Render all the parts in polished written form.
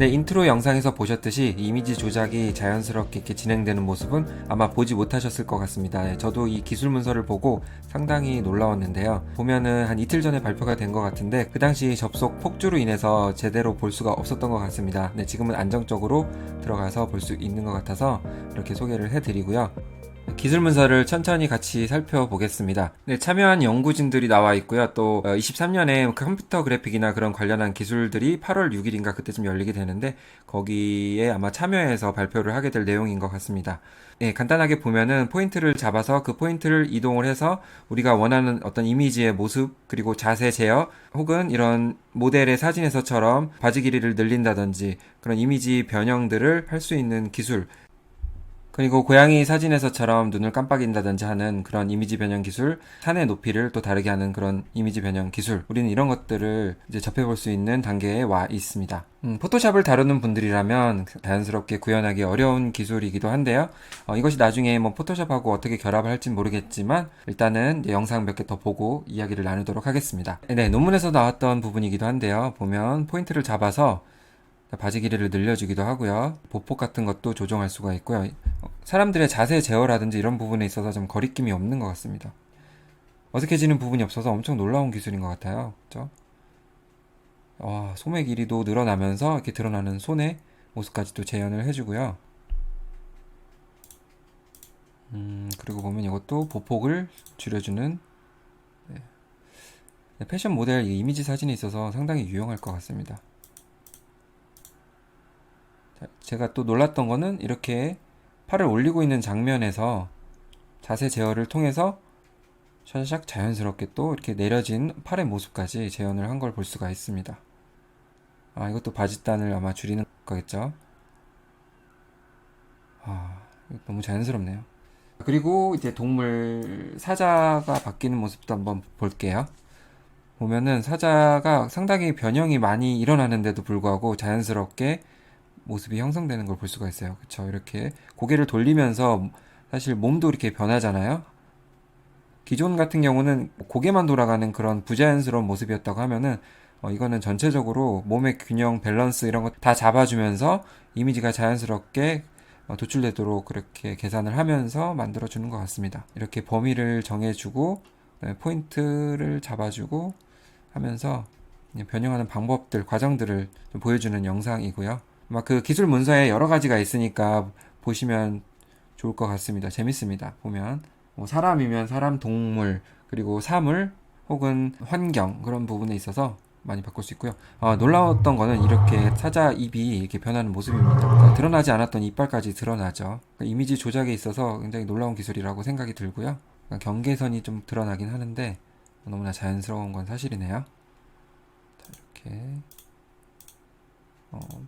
네, 인트로 영상에서 보셨듯이 이미지 조작이 자연스럽게 이렇게 진행되는 모습은 아마 보지 못하셨을 것 같습니다. 네, 저도 이 기술 문서를 보고 상당히 놀라웠는데요. 보면은 한 이틀 전에 발표가 된 것 같은데 그 당시 접속 폭주로 인해서 제대로 볼 수가 없었던 것 같습니다. 네, 지금은 안정적으로 들어가서 볼 수 있는 것 같아서 이렇게 소개를 해드리고요. 기술 문서를 천천히 같이 살펴보겠습니다. 네, 참여한 연구진들이 나와 있고요. 또 23년에 컴퓨터 그래픽이나 그런 관련한 기술들이 8월 6일인가 그때쯤 열리게 되는데 거기에 아마 참여해서 발표를 하게 될 내용인 것 같습니다. 네, 간단하게 보면은 포인트를 잡아서 그 포인트를 이동을 해서 우리가 원하는 어떤 이미지의 모습 그리고 자세 제어 혹은 이런 모델의 사진에서처럼 바지 길이를 늘린다든지 그런 이미지 변형들을 할 수 있는 기술, 그리고 고양이 사진에서처럼 눈을 깜빡인다든지 하는 그런 이미지 변형 기술, 산의 높이를 또 다르게 하는 그런 이미지 변형 기술, 우리는 이런 것들을 이제 접해볼 수 있는 단계에 와 있습니다. 포토샵을 다루는 분들이라면 자연스럽게 구현하기 어려운 기술이기도 한데요. 이것이 나중에 뭐 포토샵하고 어떻게 결합을 할진 모르겠지만 일단은 영상 몇 개 더 보고 이야기를 나누도록 하겠습니다. 네, 논문에서 나왔던 부분이기도 한데요. 보면 포인트를 잡아서 바지 길이를 늘려주기도 하고요. 보폭 같은 것도 조정할 수가 있고요. 사람들의 자세 제어라든지 이런 부분에 있어서 좀 거리낌이 없는 것 같습니다. 어색해지는 부분이 없어서 엄청 놀라운 기술인 것 같아요. 그죠? 소매 길이도 늘어나면서 이렇게 드러나는 손의 모습까지도 재현을 해주고요. 그리고 보면 이것도 보폭을 줄여주는, 패션 모델 이미지 사진에 있어서 상당히 유용할 것 같습니다. 제가 또 놀랐던 거는 이렇게 팔을 올리고 있는 장면에서 자세 제어를 통해서 샤샥 자연스럽게 또 이렇게 내려진 팔의 모습까지 재현을 한 걸 볼 수가 있습니다. 이것도 바짓단을 아마 줄이는 거겠죠. 너무 자연스럽네요. 그리고 이제 동물 사자가 바뀌는 모습도 한번 볼게요. 보면은 사자가 상당히 변형이 많이 일어나는데도 불구하고 자연스럽게 모습이 형성되는 걸 볼 수가 있어요. 그쵸? 이렇게 고개를 돌리면서 사실 몸도 이렇게 변하잖아요. 기존 같은 경우는 고개만 돌아가는 그런 부자연스러운 모습이었다고 하면은 이거는 전체적으로 몸의 균형, 밸런스 이런 거 다 잡아주면서 이미지가 자연스럽게 도출되도록 그렇게 계산을 하면서 만들어주는 것 같습니다. 이렇게 범위를 정해주고 포인트를 잡아주고 하면서 변형하는 방법들, 과정들을 좀 보여주는 영상이고요. 그 기술 문서에 여러 가지가 있으니까 보시면 좋을 것 같습니다. 재밌습니다. 보면 뭐 사람이면 사람, 동물, 그리고 사물 혹은 환경 그런 부분에 있어서 많이 바꿀 수 있고요. 놀라웠던 거는 이렇게 사자 입이 이렇게 변하는 모습입니다. 그러니까 드러나지 않았던 이빨까지 드러나죠. 그러니까 이미지 조작에 있어서 굉장히 놀라운 기술이라고 생각이 들고요. 그러니까 경계선이 좀 드러나긴 하는데 너무나 자연스러운 건 사실이네요. 자, 이렇게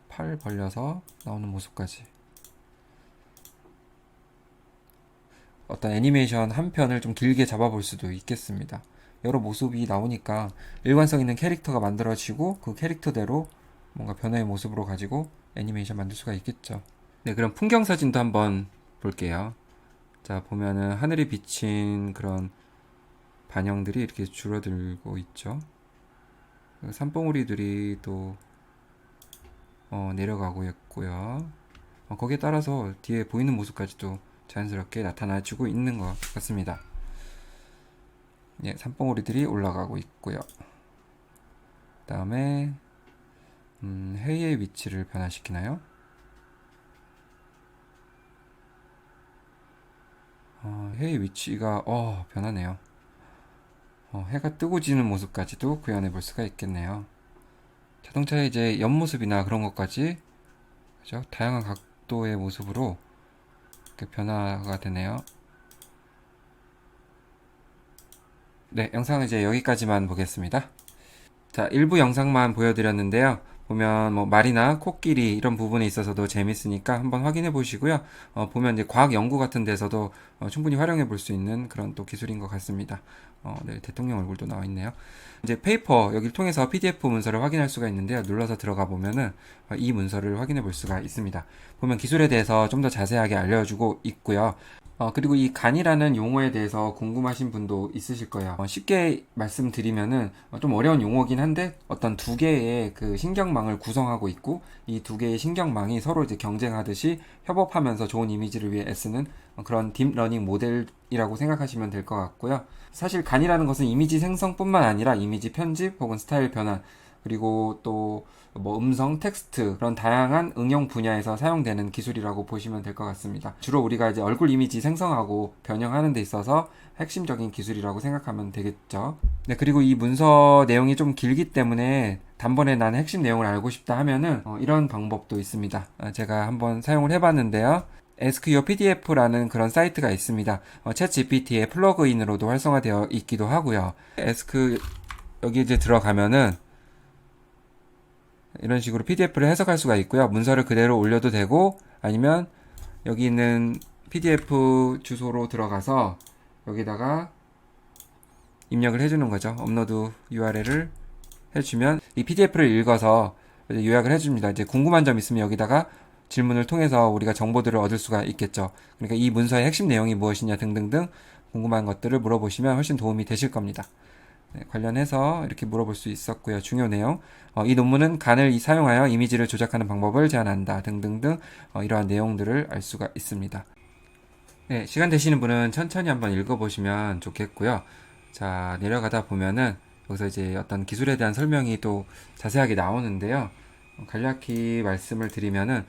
팔 벌려서 나오는 모습까지 어떤 애니메이션 한 편을 좀 길게 잡아볼 수도 있겠습니다. 여러 모습이 나오니까 일관성 있는 캐릭터가 만들어지고 그 캐릭터대로 뭔가 변화의 모습으로 가지고 애니메이션 만들 수가 있겠죠. 네, 그럼 풍경 사진도 한번 볼게요. 자, 보면은 하늘이 비친 그런 반영들이 이렇게 줄어들고 있죠. 산봉우리들이 또 내려가고 있고요. 거기에 따라서 뒤에 보이는 모습까지도 자연스럽게 나타나주고 있는 것 같습니다. 산봉우리들이 올라가고 있고요. 그 다음에 해의 위치를 변화시키나요? 해의 위치가 변하네요. 해가 뜨고 지는 모습까지도 구현해 볼 수가 있겠네요. 자동차의 이제 옆모습이나 그런 것까지 그죠? 다양한 각도의 모습으로 이렇게 변화가 되네요. 네, 영상은 이제 여기까지만 보겠습니다. 자, 일부 영상만 보여드렸는데요. 보면 뭐 말이나 코끼리 이런 부분에 있어서도 재밌으니까 한번 확인해 보시고요. 보면 이제 과학 연구 같은 데서도 충분히 활용해 볼 수 있는 그런 또 기술인 것 같습니다. 네, 대통령 얼굴도 나와 있네요. 이제 페이퍼 여기를 통해서 PDF 문서를 확인할 수가 있는데요. 눌러서 들어가 보면은 이 문서를 확인해 볼 수가 있습니다. 보면 기술에 대해서 좀 더 자세하게 알려주고 있고요. 그리고 이 간이라는 용어에 대해서 궁금하신 분도 있으실 거예요. 쉽게 말씀드리면은 좀 어려운 용어긴 한데 어떤 두 개의 그 신경망을 구성하고 있고 이 두 개의 신경망이 서로 이제 경쟁하듯이 협업하면서 좋은 이미지를 위해 애쓰는 그런 딥러닝 모델이라고 생각하시면 될 것 같고요. 사실 간이라는 것은 이미지 생성뿐만 아니라 이미지 편집 혹은 스타일 변환 그리고 또 뭐 음성, 텍스트 그런 다양한 응용 분야에서 사용되는 기술이라고 보시면 될 것 같습니다. 주로 우리가 이제 얼굴 이미지 생성하고 변형하는 데 있어서 핵심적인 기술이라고 생각하면 되겠죠. 네, 그리고 이 문서 내용이 좀 길기 때문에 단번에 난 핵심 내용을 알고 싶다 하면은 이런 방법도 있습니다. 제가 한번 사용을 해봤는데요. Ask Your PDF라는 그런 사이트가 있습니다. 챗 GPT의 플러그인으로도 활성화되어 있기도 하고요. Ask 여기 이제 들어가면은 이런 식으로 PDF를 해석할 수가 있고요. 문서를 그대로 올려도 되고 아니면 여기 있는 PDF 주소로 들어가서 여기다가 입력을 해주는 거죠. 업로드 URL을 해주면 이 PDF를 읽어서 요약을 해줍니다. 이제 궁금한 점 있으면 여기다가 질문을 통해서 우리가 정보들을 얻을 수가 있겠죠. 그러니까 이 문서의 핵심 내용이 무엇이냐 등등등 궁금한 것들을 물어보시면 훨씬 도움이 되실 겁니다. 네, 관련해서 이렇게 물어볼 수 있었고요. 중요 내용 이 논문은 간을 사용하여 이미지를 조작하는 방법을 제안한다 등등등 이러한 내용들을 알 수가 있습니다. 네, 시간 되시는 분은 천천히 한번 읽어보시면 좋겠고요. 자, 내려가다 보면은 여기서 이제 어떤 기술에 대한 설명이 또 자세하게 나오는데요. 간략히 말씀을 드리면은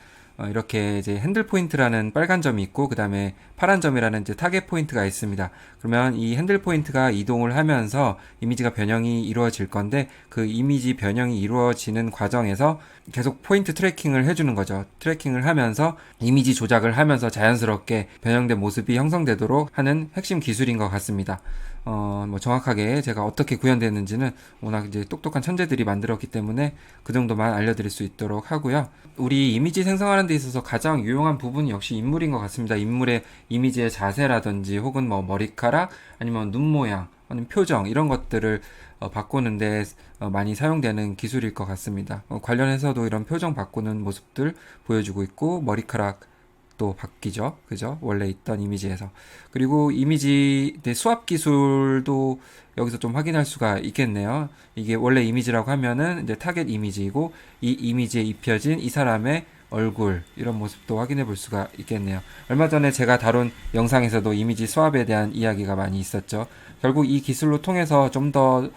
이렇게 이제 핸들 포인트라는 빨간 점이 있고 그 다음에 파란 점이라는 이제 타겟 포인트가 있습니다. 그러면 이 핸들 포인트가 이동을 하면서 이미지가 변형이 이루어질 건데 그 이미지 변형이 이루어지는 과정에서 계속 포인트 트래킹을 해주는 거죠. 트래킹을 하면서 이미지 조작을 하면서 자연스럽게 변형된 모습이 형성되도록 하는 핵심 기술인 것 같습니다. 뭐 정확하게 제가 어떻게 구현됐는지는 워낙 이제 똑똑한 천재들이 만들었기 때문에 그 정도만 알려드릴 수 있도록 하고요. 우리 이미지 생성하는 데 있어서 가장 유용한 부분이 역시 인물인 것 같습니다. 인물의 이미지의 자세라든지 혹은 뭐 머리카락 아니면 눈 모양 아니면 표정 이런 것들을 바꾸는데 많이 사용되는 기술일 것 같습니다. 관련해서도 이런 표정 바꾸는 모습들 보여주고 있고 머리카락 또 바뀌죠. 그죠? 원래 있던 이미지에서. 그리고 이미지 수합 기술도 여기서 좀 확인할 수가 있겠네요. 이게 원래 이미지라고 하면은 이제 타겟 이미지이고 이 이미지에 입혀진 이 사람의 얼굴 이런 모습도 확인해 볼 수가 있겠네요. 얼마 전에 제가 다룬 영상에서도 이미지 수합에 대한 이야기가 많이 있었죠. 결국 이 기술로 통해서 좀 더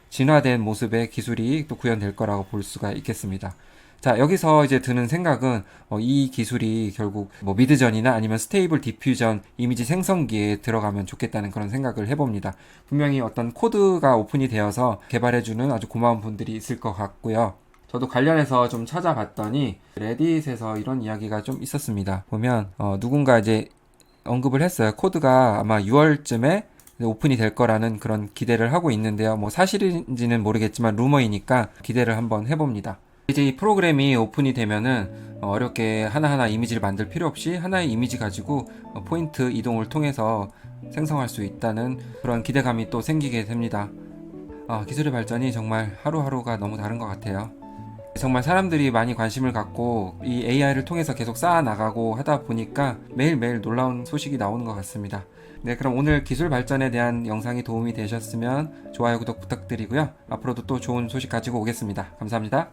진화된 모습의 기술이 또 구현될 거라고 볼 수가 있겠습니다. 자, 여기서 이제 드는 생각은 이 기술이 결국 뭐 미드전이나 아니면 스테이블 디퓨전 이미지 생성기에 들어가면 좋겠다는 그런 생각을 해봅니다. 분명히 어떤 코드가 오픈이 되어서 개발해주는 아주 고마운 분들이 있을 것 같고요. 저도 관련해서 좀 찾아봤더니 레딧에서 이런 이야기가 좀 있었습니다. 보면 누군가 이제 언급을 했어요. 코드가 아마 6월쯤에 오픈이 될 거라는 그런 기대를 하고 있는데요. 뭐 사실인지는 모르겠지만 루머이니까 기대를 한번 해봅니다. 이제 이 프로그램이 오픈이 되면은 어렵게 하나하나 이미지를 만들 필요 없이 하나의 이미지 가지고 포인트 이동을 통해서 생성할 수 있다는 그런 기대감이 또 생기게 됩니다. 기술의 발전이 정말 하루하루가 너무 다른 것 같아요. 정말 사람들이 많이 관심을 갖고 이 AI를 통해서 계속 쌓아나가고 하다 보니까 매일매일 놀라운 소식이 나오는 것 같습니다. 네, 그럼 오늘 기술 발전에 대한 영상이 도움이 되셨으면 좋아요, 구독 부탁드리고요. 앞으로도 또 좋은 소식 가지고 오겠습니다. 감사합니다.